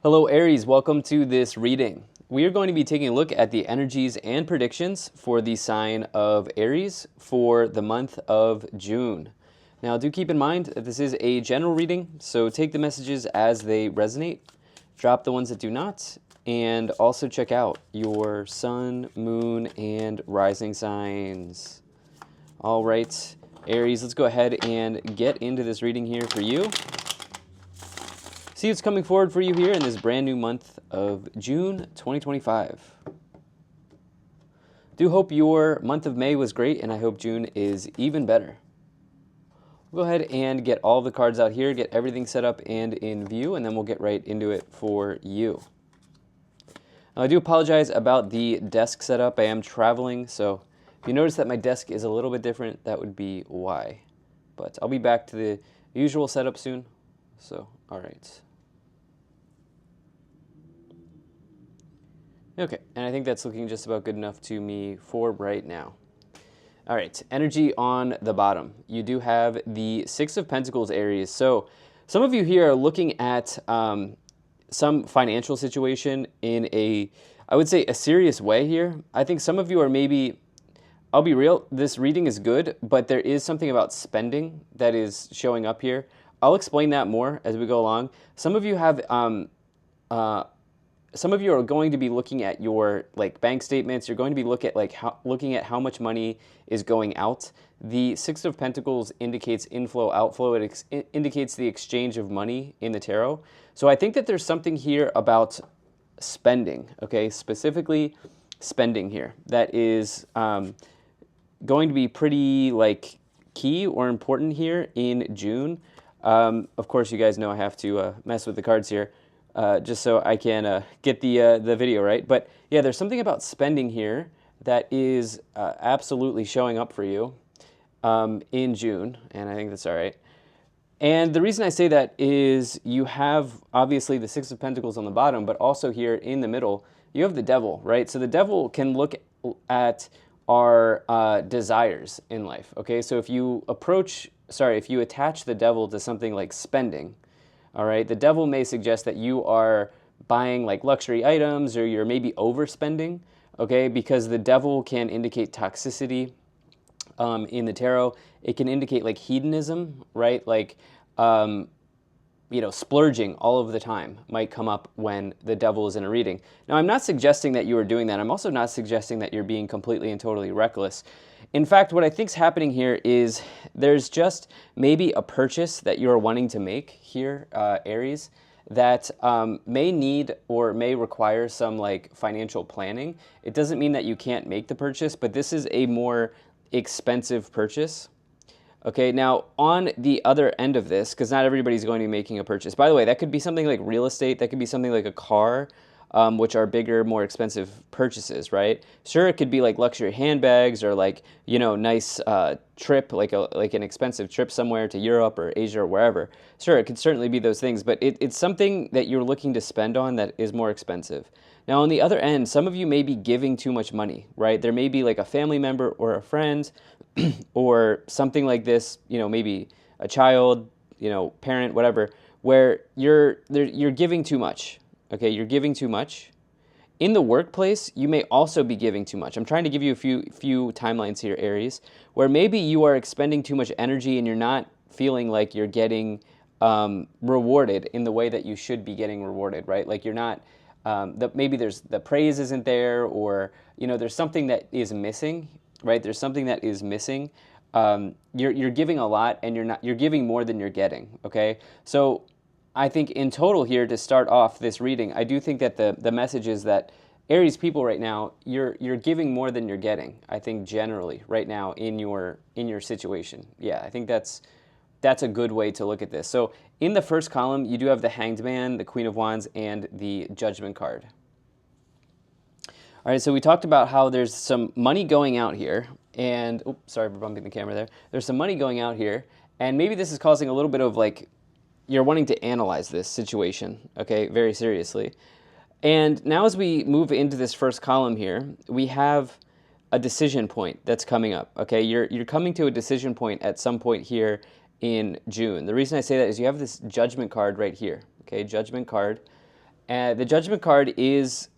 Hello Aries, welcome to this reading. We are going to be taking a look at the energies and predictions for the sign of Aries for the month of June. Now do keep in mind that this is a general reading, so take the messages as they resonate, drop the ones that do not, and also check out your sun, moon, and rising signs. All right, Aries, let's go ahead and get into this reading here for you. See what's coming forward for you here in this brand new month of June 2025. Do hope your month of May was great, and I hope June is even better. We'll go ahead and get all the cards out here, get everything set up and in view, and then we'll get right into it for you. Now, I do apologize about the desk setup. I am traveling, so if you notice that my desk is a little bit different, that would be why. But I'll be back to the usual setup soon. So, all right. Okay, and I think that's looking just about good enough to me for right now. All right, energy on the bottom. You do have the Six of Pentacles, Aries. So some of you here are looking at some financial situation in I would say, a serious way here. I think some of you are maybe, I'll be real, this reading is good, but there is something about spending that is showing up here. I'll explain that more as we go along. Some of you have some of you are going to be looking at your bank statements. You're going to be looking at how much money is going out. The Six of Pentacles indicates inflow, outflow. It indicates the exchange of money in the tarot. So I think that there's something here about spending, okay? Specifically spending here. That is going to be pretty key or important here in June. Of course, you guys know I have to mess with the cards here. Just so I can get the video right. But yeah, there's something about spending here that is absolutely showing up for you in June, and I think that's all right. And the reason I say that is you have obviously the Six of Pentacles on the bottom, but also here in the middle, you have the Devil, right? So the Devil can look at our desires in life, okay? So if you attach the Devil to something like spending, all right, the Devil may suggest that you are buying luxury items, or you're maybe overspending, okay? Because the Devil can indicate toxicity in the tarot. It can indicate hedonism, right? Splurging all of the time might come up when the Devil is in a reading. Now, I'm not suggesting that you are doing that. I'm also not suggesting that you're being completely and totally reckless. In fact, what I think is happening here is there's just maybe a purchase that you're wanting to make here, Aries, that may need or may require some financial planning. It doesn't mean that you can't make the purchase, but this is a more expensive purchase. Okay, now on the other end of this, because not everybody's going to be making a purchase. By the way, that could be something like real estate. That could be something like a car, which are bigger, more expensive purchases, right? Sure, it could be luxury handbags or nice trip, like an expensive trip somewhere to Europe or Asia or wherever. Sure, it could certainly be those things, but it's something that you're looking to spend on that is more expensive. Now, on the other end, some of you may be giving too much money, right? There may be a family member or a friend or something like this, maybe a child, parent, whatever, where you're giving too much. Okay, you're giving too much. In the workplace, you may also be giving too much. I'm trying to give you a few timelines here, Aries, where maybe you are expending too much energy and you're not feeling like you're getting rewarded in the way that you should be getting rewarded, right? You're not, maybe the praise isn't there, or there's something that is missing, right? There's something that is missing. You're giving a lot, and you're giving more than you're getting. Okay, so I think in total here, to start off this reading, I do think that the message is that Aries people right now, you're giving more than you're getting. I think generally right now in your situation. Yeah, I think that's a good way to look at this. So in the first column, you do have the Hanged Man, the Queen of Wands, and the Judgment card. All right, so we talked about how there's some money going out here, and oops, sorry for bumping the camera there. There's some money going out here, and maybe this is causing a little bit of you're wanting to analyze this situation, okay, very seriously. And now as we move into this first column here, we have a decision point that's coming up, okay? You're coming to a decision point at some point here in June. The reason I say that is you have this Judgment card right here, okay? Judgment card. The Judgment card is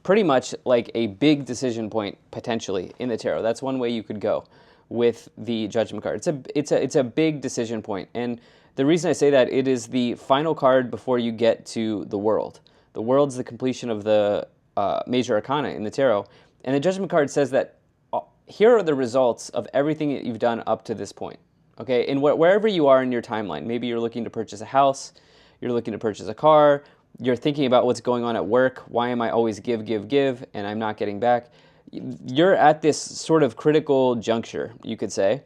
pretty much like a big decision point potentially in the tarot. That's one way you could go with the Judgment card. It's a big decision point, and the reason I say that, it is the final card before you get to the World. The World's the completion of the major arcana in the tarot, and the Judgment card says that here are the results of everything that you've done up to this point. Okay, and wherever you are in your timeline, maybe you're looking to purchase a house, you're looking to purchase a car, you're thinking about what's going on at work. Why am I always give, and I'm not getting back? You're at this sort of critical juncture, you could say.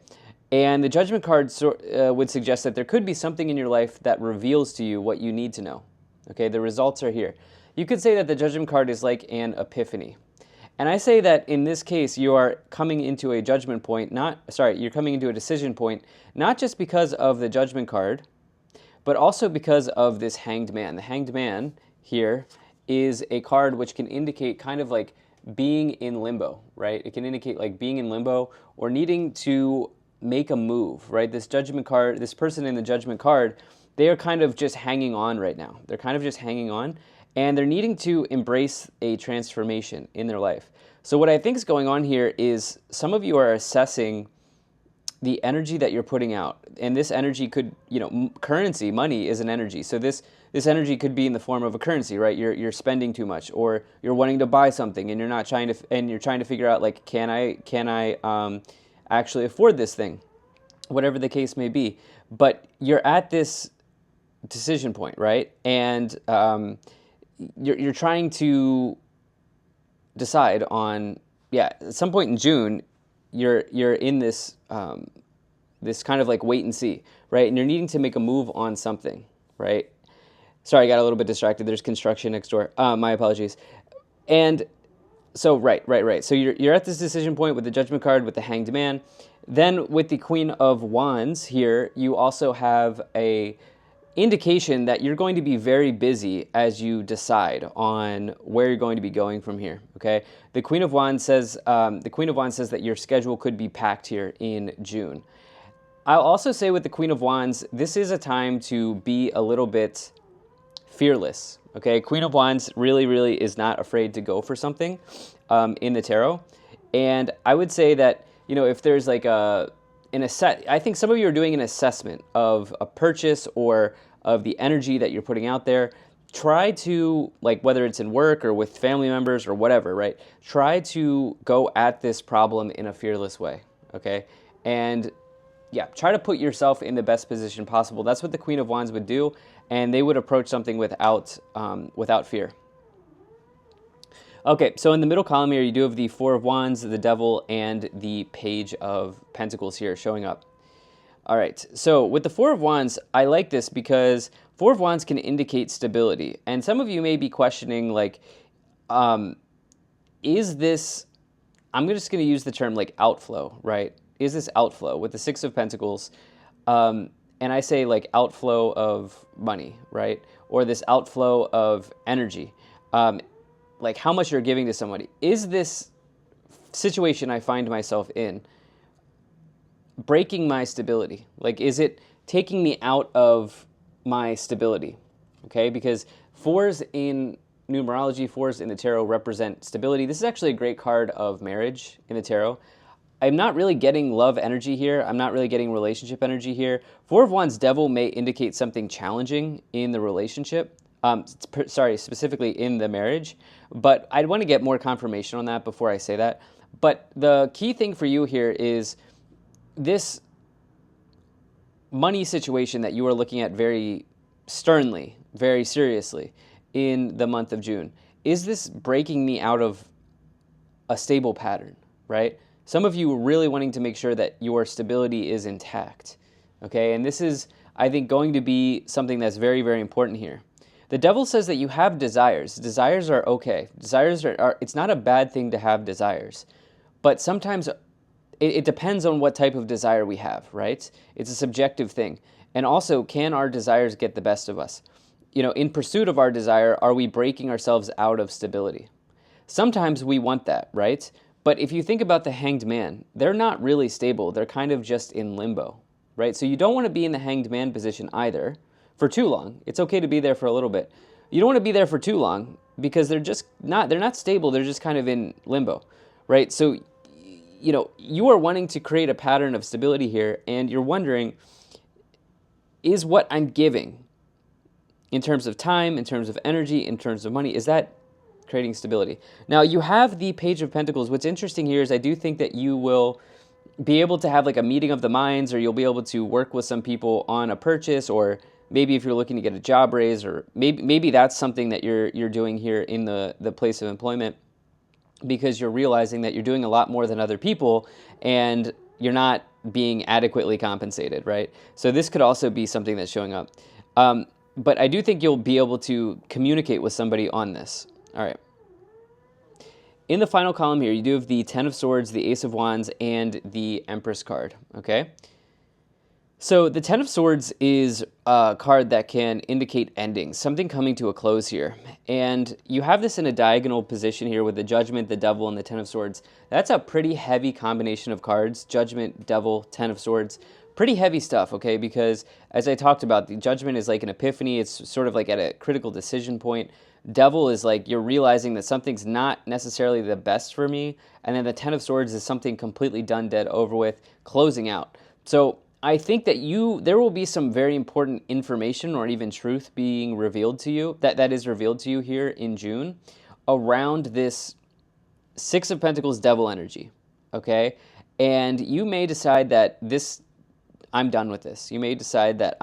And the Judgment card would suggest that there could be something in your life that reveals to you what you need to know. Okay, the results are here. You could say that the Judgment card is like an epiphany. And I say that in this case, you are coming into a judgment point, you're coming into a decision point, not just because of the Judgment card, but also because of this Hanged Man. The Hanged Man here is a card which can indicate kind of like being in limbo, right? It can indicate like being in limbo or needing to make a move, right? This Judgment card, this person in the Judgment card, they are kind of just hanging on right now. They're kind of just hanging on, and they're needing to embrace a transformation in their life. So what I think is going on here is some of you are assessing the energy that you're putting out, and this energy could, currency, money is an energy. So this energy could be in the form of a currency, right? You're spending too much, or you're wanting to buy something, and you're trying to figure out like, can I actually afford this thing, whatever the case may be. But you're at this decision point, right? And you're trying to decide on, at some point in June, you're in this this kind of like wait and see, right? And you're needing to make a move on something, right? Sorry, I got a little bit distracted. There's construction next door. My apologies. And so, right. So you're at this decision point with the Judgment card, with the Hanged Man. Then with the Queen of Wands here, you also have a indication that you're going to be very busy as you decide on where you're going to be going from here. Okay, the Queen of Wands says that your schedule could be packed here in June. I'll also say with the Queen of Wands, this is a time to be a little bit fearless. Okay, Queen of Wands really is not afraid to go for something in the tarot, and I would say that if there's like I think some of you are doing an assessment of a purchase or of the energy that you're putting out there. Try to, like, whether it's in work or with family members or whatever, right? Try to go at this problem in a fearless way, okay? And try to put yourself in the best position possible. That's what the Queen of Wands would do, and they would approach something without fear. Okay, so in the middle column here, you do have the Four of Wands, the Devil, and the Page of Pentacles here showing up. All right, so with the Four of Wands, I like this because Four of Wands can indicate stability. And some of you may be questioning, like, is this, I'm just going to use the term like outflow, right? Is this outflow? With the Six of Pentacles, and I say like outflow of money, right? Or this outflow of energy. Like how much you're giving to somebody. Is this situation I find myself in breaking my stability? Like, is it taking me out of my stability? Okay, because fours in numerology, fours in the tarot represent stability. This is actually a great card of marriage in the tarot. I'm not really getting love energy here. I'm not really getting relationship energy here. Four of Wands Devil may indicate something challenging in the relationship. Specifically in the marriage. But I'd want to get more confirmation on that before I say that. But the key thing for you here is this money situation that you are looking at very sternly, very seriously in the month of June. Is this breaking me out of a stable pattern, right? Some of you are really wanting to make sure that your stability is intact, okay? And this is, I think, going to be something that's very, very important here. The Devil says that you have desires. Desires are okay. Desires are it's not a bad thing to have desires. But sometimes it depends on what type of desire we have, right? It's a subjective thing. And also, can our desires get the best of us? In pursuit of our desire, are we breaking ourselves out of stability? Sometimes we want that, right? But if you think about the Hanged Man, they're not really stable. They're kind of just in limbo, right? So you don't want to be in the Hanged Man position either for too long. It's okay to be there for a little bit. You don't want to be there for too long because they're not stable. They're just kind of in limbo, right? So, you are wanting to create a pattern of stability here, and you're wondering, is what I'm giving in terms of time, in terms of energy, in terms of money, is that creating stability? Now, you have the Page of Pentacles. What's interesting here is I do think that you will be able to have like a meeting of the minds, or you'll be able to work with some people on a purchase, or maybe if you're looking to get a job raise, or maybe that's something that you're doing here in the place of employment, because you're realizing that you're doing a lot more than other people and you're not being adequately compensated, right? So this could also be something that's showing up. But I do think you'll be able to communicate with somebody on this. All right. In the final column here, you do have the Ten of Swords, the Ace of Wands, and the Empress card, okay? So the Ten of Swords is a card that can indicate endings, something coming to a close here. And you have this in a diagonal position here with the Judgment, the Devil, and the Ten of Swords. That's a pretty heavy combination of cards. Judgment, Devil, Ten of Swords. Pretty heavy stuff, okay? Because as I talked about, the Judgment is like an epiphany. It's sort of like at a critical decision point. Devil is like you're realizing that something's not necessarily the best for me. And then the Ten of Swords is something completely done, dead, over with, closing out. So I think that there will be some very important information or even truth being revealed to you, that is revealed to you here in June, around this Six of Pentacles Devil energy, okay? And you may decide that I'm done with this. You may decide that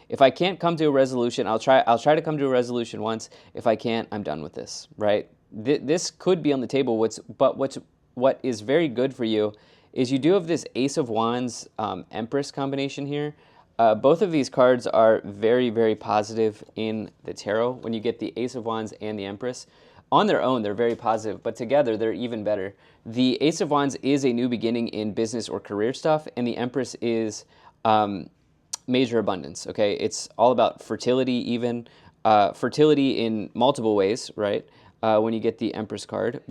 if I can't come to a resolution, I'll try to come to a resolution once. If I can't, I'm done with this, right? This could be on the table. What is very good for you is you do have this Ace of Wands Empress combination here. Both of these cards are very, very positive in the tarot. When you get the Ace of Wands and the Empress, on their own, they're very positive, but together, they're even better. The Ace of Wands is a new beginning in business or career stuff, and the Empress is major abundance, okay? It's all about fertility even, fertility in multiple ways, right? When you get the Empress card.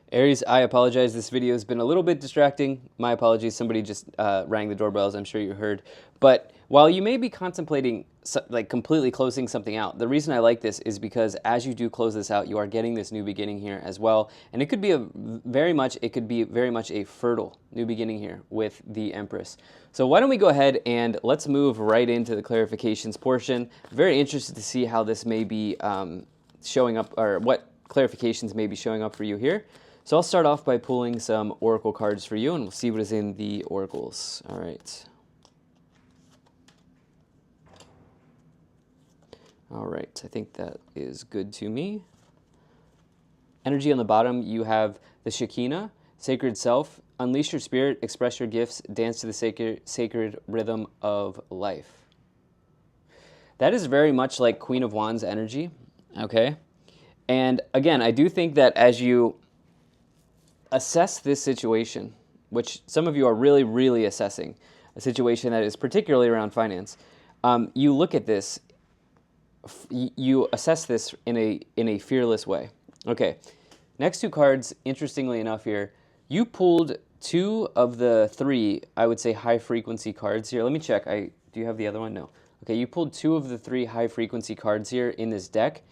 Aries, I apologize. This video has been a little bit distracting. My apologies. Somebody just rang the doorbells. I'm sure you heard. But while you may be contemplating like completely closing something out, the reason I like this is because as you do close this out, you are getting this new beginning here as well. And it could be very much a fertile new beginning here with the Empress. So why don't we go ahead and let's move right into the clarifications portion. Very interested to see how this may be showing up, or what clarifications may be showing up for you here. So I'll start off by pulling some oracle cards for you, and we'll see what is in the oracles. All right. All right, I think that is good to me. Energy on the bottom, you have the Shekinah, Sacred Self, unleash your spirit, express your gifts, dance to the sacred rhythm of life. That is very much like Queen of Wands energy, okay? And again, I do think that as you assess this situation, which some of you are really, really assessing, a situation that is particularly around finance, you look at this, you assess this in a fearless way. Okay, next two cards, interestingly enough here, you pulled two of the three, I would say, high-frequency cards here. Let me check. Do you have the other one? No. Okay, you pulled two of the three high-frequency cards here in this deck.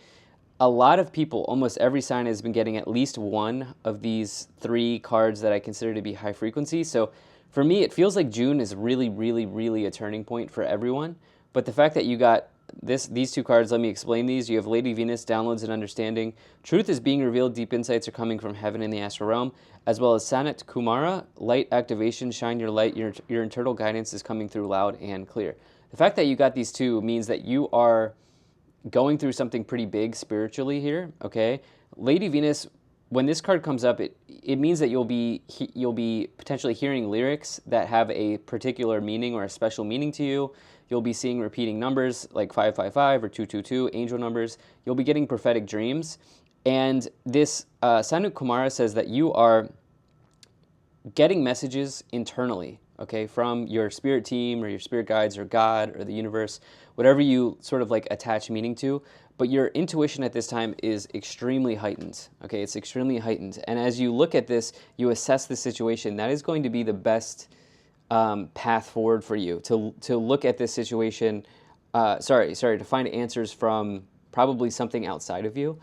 A lot of people, almost every sign, has been getting at least one of these three cards that I consider to be high frequency. So for me, it feels like June is really, really, really a turning point for everyone. But the fact that you got these two cards, let me explain these. You have Lady Venus, downloads and understanding. Truth is being revealed, deep insights are coming from heaven and the astral realm, as well as Sanat Kumara, light activation, shine your light, your internal guidance is coming through loud and clear. The fact that you got these two means that you are going through something pretty big spiritually here, okay? Lady Venus, when this card comes up, it means that you'll be potentially hearing lyrics that have a particular meaning or a special meaning to you. You'll be seeing repeating numbers like 555 or 222, angel numbers. You'll be getting prophetic dreams. And this Sanat Kumara says that you are getting messages internally, okay, from your spirit team or your spirit guides or God or the universe, whatever you sort of like attach meaning to, but your intuition at this time is extremely heightened, okay? It's extremely heightened. And as you look at this, you assess the situation, that is going to be the best path forward for you, to look at this situation to find answers from probably something outside of you.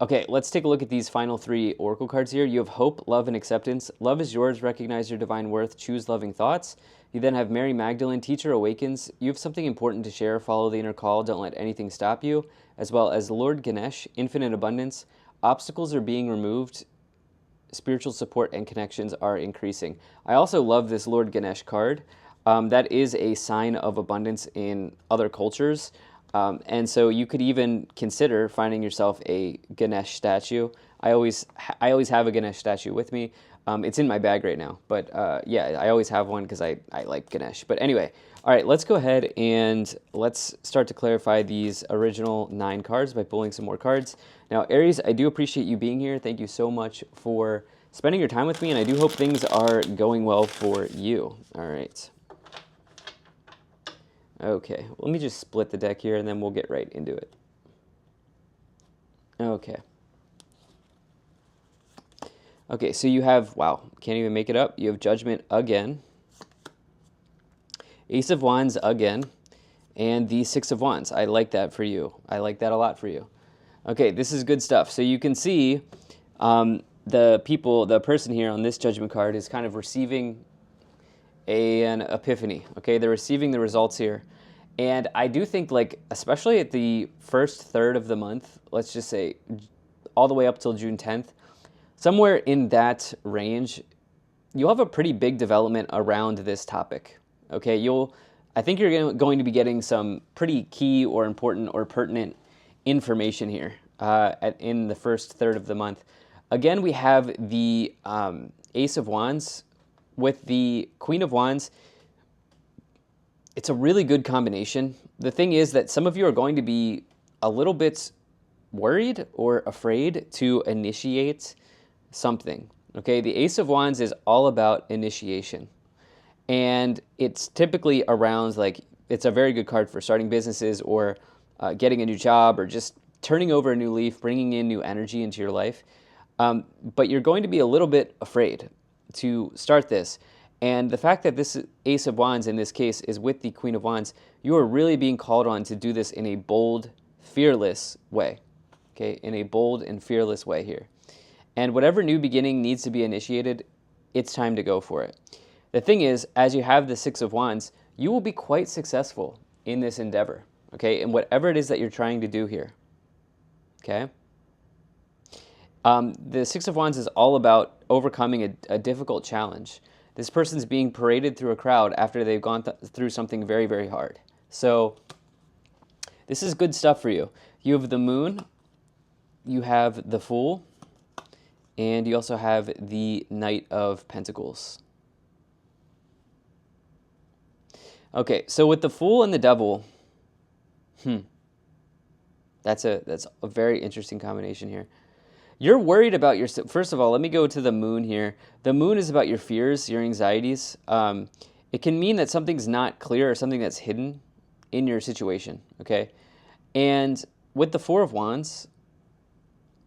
Okay, let's take a look at these final 3 oracle cards here. You have hope, love, and acceptance. Love is yours. Recognize your divine worth. Choose loving thoughts. You then have Mary Magdalene. Teacher awakens. You have something important to share. Follow the inner call. Don't let anything stop you. As well as Lord Ganesh. Infinite abundance. Obstacles are being removed. Spiritual support and connections are increasing. I also love this Lord Ganesh card. That is a sign of abundance in other cultures. And so you could even consider finding yourself a Ganesh statue. I always have a Ganesh statue with me. It's in my bag right now, but yeah, I always have one because I like Ganesh. But anyway, all right, let's go ahead and let's start to clarify these original 9 cards by pulling some more cards. Now, Aries, I do appreciate you being here. Thank you so much for spending your time with me, and I do hope things are going well for you. All right. Okay, let me just split the deck here and then we'll get right into it. Okay. Okay, so you have, wow, can't even make it up. You have Judgment again, Ace of Wands again, and the Six of Wands. I like that for you. I like that a lot for you. Okay, this is good stuff. So you can see the person here on this Judgment card is kind of receiving an epiphany. Okay, they're receiving the results here. And I do think, like, especially at the first third of the month, let's just say all the way up till June 10th, somewhere in that range, you'll have a pretty big development around this topic. Okay, I think you're going to be getting some pretty key or important or pertinent information here in the first third of the month. Again, we have the Ace of Wands with the Queen of Wands. It's a really good combination. The thing is that some of you are going to be a little bit worried or afraid to initiate something. Okay, the Ace of Wands is all about initiation. And it's typically around, like, it's a very good card for starting businesses or getting a new job or just turning over a new leaf, bringing in new energy into your life. But you're going to be a little bit afraid to start this. And the fact that this Ace of Wands in this case is with the Queen of Wands, you are really being called on to do this in a bold, fearless way. Okay, in a bold and fearless way here. And whatever new beginning needs to be initiated, it's time to go for it. The thing is, as you have the Six of Wands, you will be quite successful in this endeavor. Okay, and whatever it is that you're trying to do here. Okay. The Six of Wands is all about overcoming a difficult challenge. This person's being paraded through a crowd after they've gone through something very, very hard. So this is good stuff for you. You have the Moon, you have the Fool, and you also have the Knight of Pentacles. Okay, so with the Fool and the Devil, that's a very interesting combination here. You're worried about your... First of all, let me go to the Moon here. The Moon is about your fears, your anxieties. It can mean that something's not clear or something that's hidden in your situation, okay? And with the Four of Wands,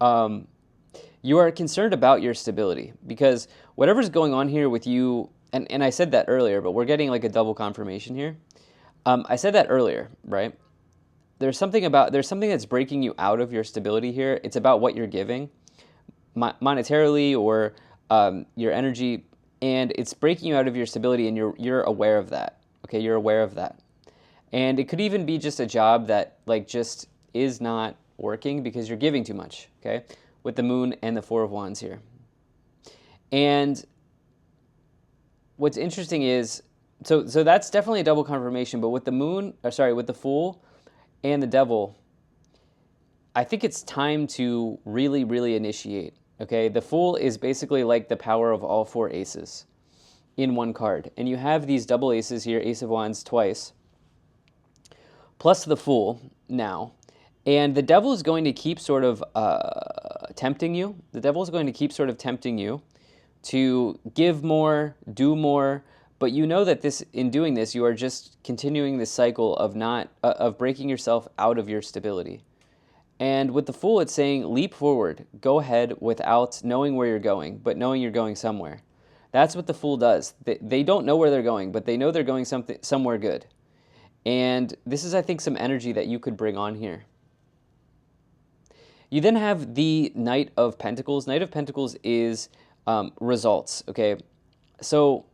you are concerned about your stability because whatever's going on here with you, and I said that earlier, but we're getting like a double confirmation here. I said that earlier, right? There's something that's breaking you out of your stability here. It's about what you're giving monetarily or your energy, and it's breaking you out of your stability, and you're aware of that. Okay, you're aware of that. And it could even be just a job that like just is not working because you're giving too much, okay? With the Moon and the Four of Wands here. And what's interesting is, so that's definitely a double confirmation, but with the Moon, with the Fool and the Devil, I think it's time to really, really initiate, okay? The Fool is basically like the power of all 4 aces in one card. And you have these double aces here, Ace of Wands twice, plus the Fool now. And the Devil is going to keep sort of tempting you. The Devil is going to keep sort of tempting you to give more, do more, but you know that in doing this, you are just continuing this cycle of breaking yourself out of your stability. And with the Fool, it's saying leap forward, go ahead without knowing where you're going, but knowing you're going somewhere. That's what the Fool does. They don't know where they're going, but they know they're going somewhere good. And this is, I think, some energy that you could bring on here. You then have the Knight of Pentacles. Knight of Pentacles is results, okay? So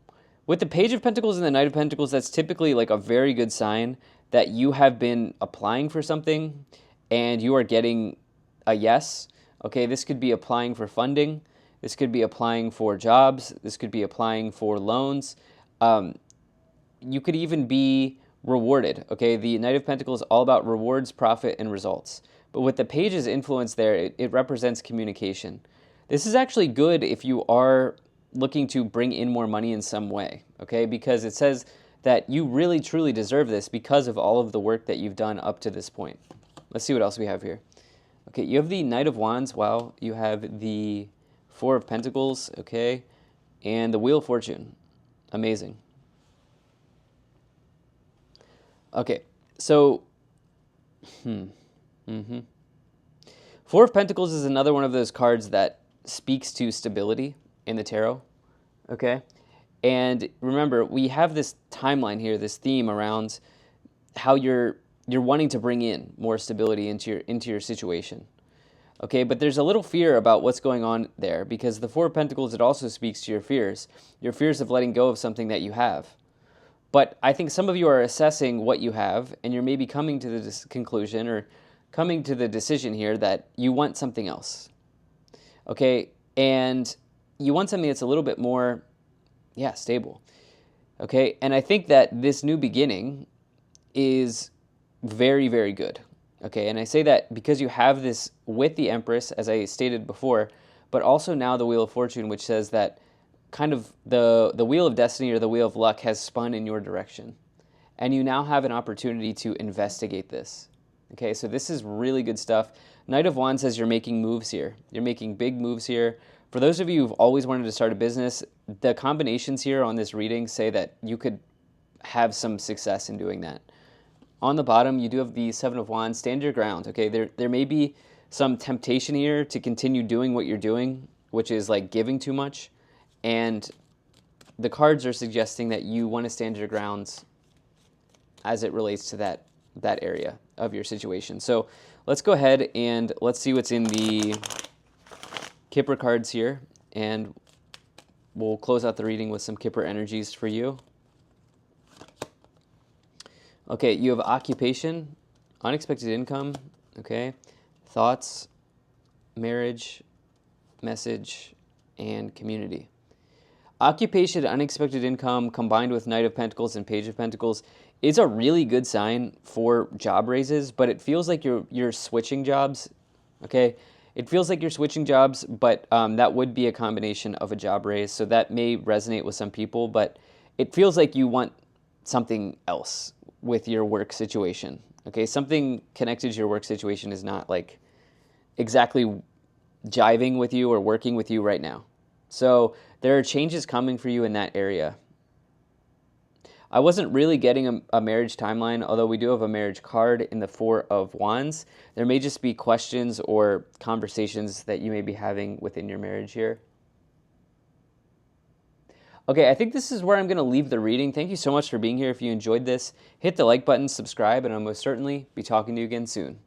with the Page of Pentacles and the Knight of Pentacles, that's typically like a very good sign that you have been applying for something and you are getting a yes. Okay, this could be applying for funding. This could be applying for jobs. This could be applying for loans. You could even be rewarded. Okay, the Knight of Pentacles is all about rewards, profit, and results. But with the Page's influence there, it represents communication. This is actually good if you are looking to bring in more money in some way, okay? Because it says that you really truly deserve this because of all of the work that you've done up to this point. Let's see what else we have here. Okay, you have the Knight of Wands. Wow, you have the Four of Pentacles, okay? And the Wheel of Fortune. Amazing. Okay, so, Four of Pentacles is another one of those cards that speaks to stability in the tarot, okay? And remember, we have this timeline here, this theme around how you're wanting to bring in more stability into your situation. Okay, but there's a little fear about what's going on there because the Four of Pentacles, it also speaks to your fears of letting go of something that you have. But I think some of you are assessing what you have and you're maybe coming to the conclusion or coming to the decision here that you want something else. Okay, and you want something that's a little bit more, stable. Okay, and I think that this new beginning is very, very good. Okay, and I say that because you have this with the Empress, as I stated before, but also now the Wheel of Fortune, which says that kind of the Wheel of Destiny or the Wheel of Luck has spun in your direction. And you now have an opportunity to investigate this. Okay, so this is really good stuff. Knight of Wands says you're making moves here. You're making big moves here. For those of you who've always wanted to start a business, the combinations here on this reading say that you could have some success in doing that. On the bottom, you do have the Seven of Wands. Stand your ground, okay? There may be some temptation here to continue doing what you're doing, which is like giving too much. And the cards are suggesting that you want to stand your grounds as it relates to that area of your situation. So let's go ahead and let's see what's in the Kipper cards here, and we'll close out the reading with some Kipper energies for you. Okay, you have occupation, unexpected income, okay, thoughts, marriage, message, and community. Occupation, unexpected income, combined with Knight of Pentacles and Page of Pentacles is a really good sign for job raises, but it feels like you're switching jobs, okay? It feels like you're switching jobs, but that would be a combination of a job raise, so that may resonate with some people, but it feels like you want something else with your work situation, okay? Something connected to your work situation is not like exactly jiving with you or working with you right now. So there are changes coming for you in that area. I wasn't really getting a marriage timeline, although we do have a marriage card in the Four of Wands. There may just be questions or conversations that you may be having within your marriage here. Okay, I think this is where I'm going to leave the reading. Thank you so much for being here. If you enjoyed this, hit the like button, subscribe, and I'll most certainly be talking to you again soon.